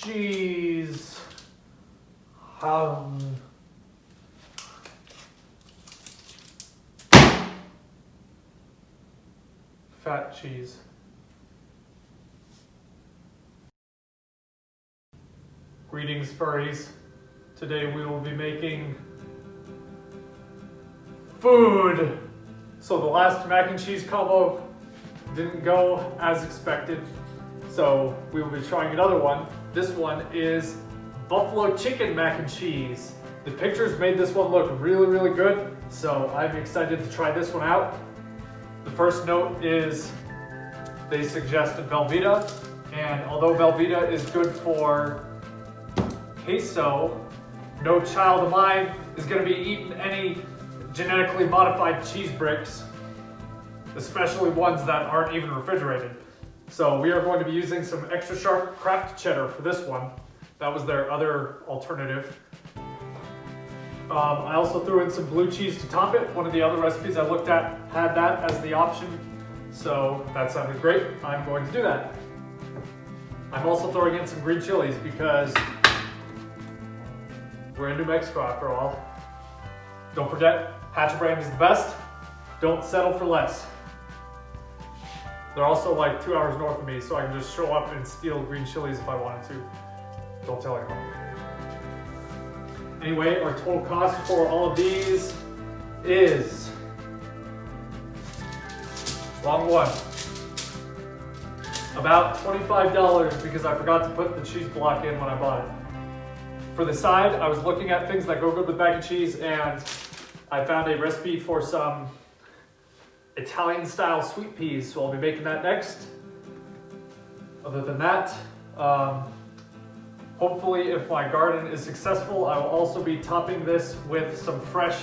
cheese. Fat cheese. Greetings, furries. Today we will be making food. So the last mac and cheese combo didn't go as expected, so we will be trying another one. This one is buffalo chicken mac and cheese. The pictures made this one look really, really good, so I'm excited to try this one out. The first note is they suggested Velveeta, and although Velveeta is good for queso, no child of mine is going to be eating any genetically modified cheese bricks, especially ones that aren't even refrigerated. So we are going to be using some extra sharp Kraft cheddar for this one. That was their other alternative. I also threw in some blue cheese to top it. One of the other recipes I looked at had that as the option, so that sounded great. I'm going to do that. I'm also throwing in some green chilies because we're in New Mexico after all. Don't forget, Hatch brand is the best. Don't settle for less. They're also like 2 hours north of me, so I can just show up and steal green chilies if I wanted to. Don't tell anyone. Anyway, our total cost for all of these is, wrong one, about $25 because I forgot to put the cheese block in when I bought it. For the side, I was looking at things that go good with mac and cheese, and I found a recipe for some Italian style sweet peas, so I'll be making that next. Other than that, hopefully if my garden is successful, I will also be topping this with some fresh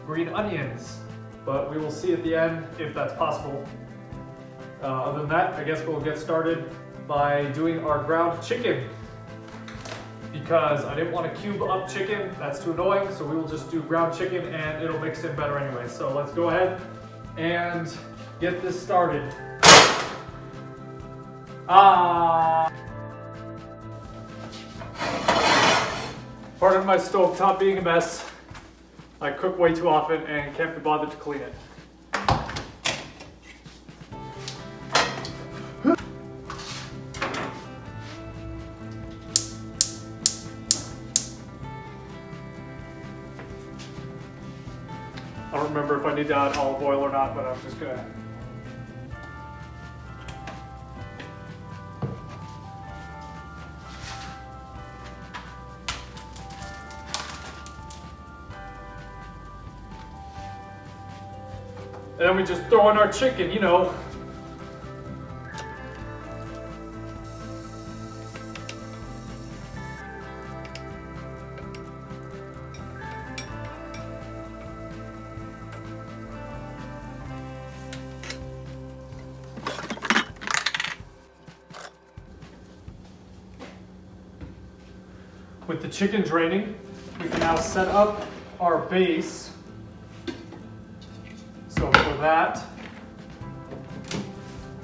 green onions, but we will see at the end if that's possible. Other than that, I guess we'll get started by doing our ground chicken, because I didn't want to cube up chicken, that's too annoying, so we will just do ground chicken and it'll mix in better anyway. So let's go ahead and get this started. Pardon my stovetop being a mess. I cook way too often and can't be bothered to clean it. I don't remember if I need to add olive oil or not, but I'm just gonna. And then we just throw in our chicken, you know. With the chicken draining, we can now set up our base. So for that,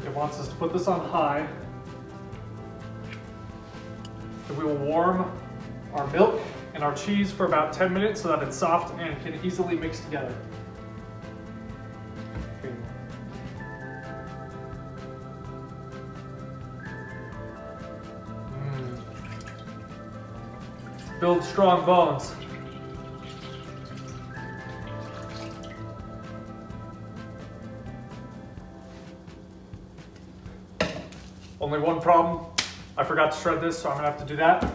it wants us to put this on high. And we will warm our milk and our cheese for about 10 minutes so that it's soft and can easily mix together. Build strong bones. Only one problem, I forgot to shred this, so I'm gonna have to do that.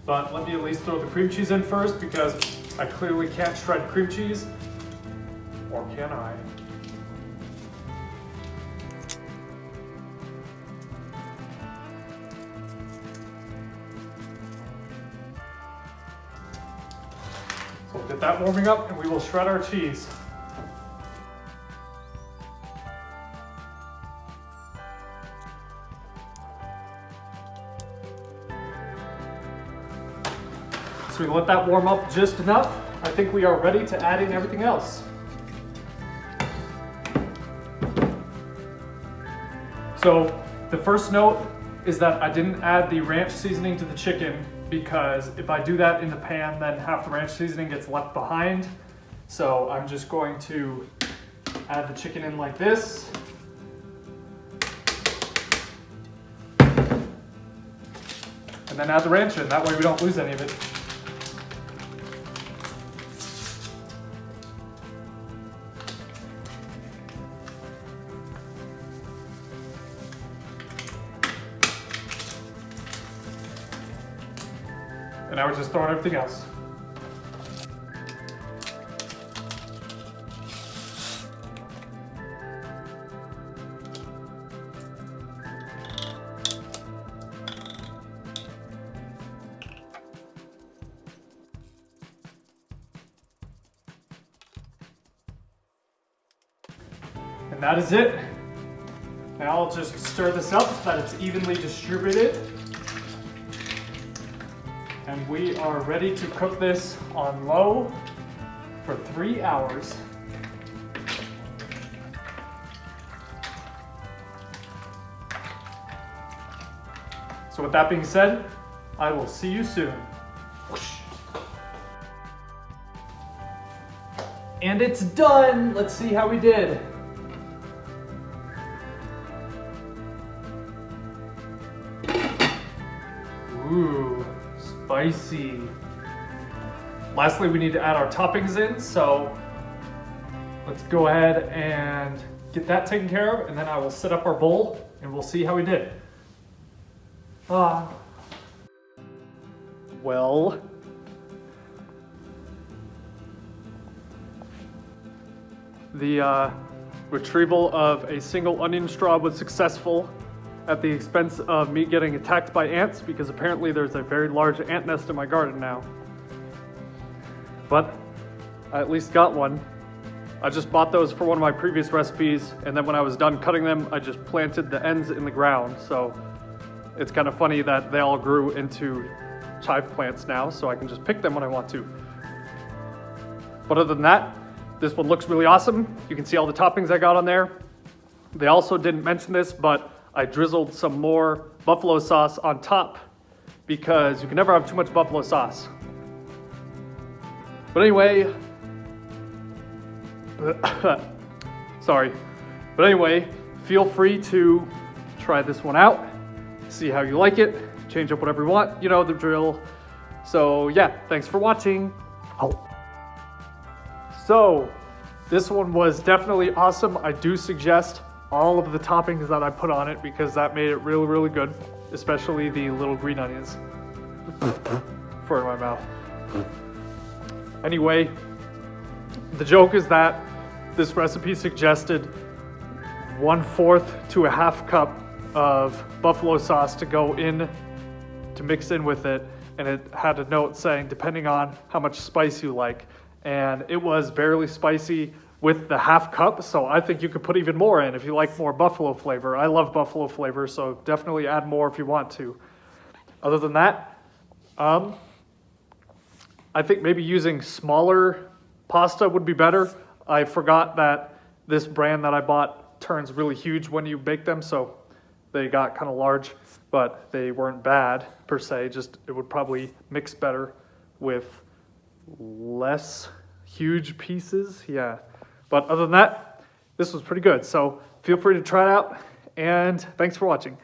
But let me at least throw the cream cheese in first because I clearly can't shred cream cheese. Or can I? So we'll get that warming up and we will shred our cheese. So we let that warm up just enough. I think we are ready to add in everything else. So the first note is that I didn't add the ranch seasoning to the chicken, because if I do that in the pan, then half the ranch seasoning gets left behind. So I'm just going to add the chicken in like this. And then add the ranch in, that way we don't lose any of it. And I was just throwing everything else. And that is it. Now I'll just stir this up so that it's evenly distributed. And we are ready to cook this on low for 3 hours. So with that being said, I will see you soon. And it's done. Let's see how we did. Ooh, spicy. Lastly, we need to add our toppings in, so let's go ahead and get that taken care of, and then I will set up our bowl and we'll see how we did. Well, the retrieval of a single onion straw was successful at the expense of me getting attacked by ants, because apparently there's a very large ant nest in my garden now. But I at least got one. I just bought those for one of my previous recipes, and then when I was done cutting them, I just planted the ends in the ground. So it's kind of funny that they all grew into chive plants now, so I can just pick them when I want to. But other than that, this one looks really awesome. You can see all the toppings I got on there. They also didn't mention this, but I drizzled some more buffalo sauce on top, because you can never have too much buffalo sauce. But anyway, sorry. But anyway, feel free to try this one out, see how you like it, change up whatever you want, you know the drill. So yeah, thanks for watching. So this one was definitely awesome. I do suggest all of the toppings that I put on it, because that made it really, really good, especially the little green onions. Fur in my mouth. Anyway, the joke is that this recipe suggested 1/4 to a half cup of buffalo sauce to go in, to mix in with it, and it had a note saying depending on how much spice you like, and it was barely spicy with the half cup, so I think you could put even more in if you like more buffalo flavor. I love buffalo flavor, so definitely add more if you want to. Other than that, I think maybe using smaller pasta would be better. I forgot that this brand that I bought turns really huge when you bake them, so they got kind of large, but they weren't bad per se, just it would probably mix better with less huge pieces, yeah. But other than that, this was pretty good. So feel free to try it out, and thanks for watching.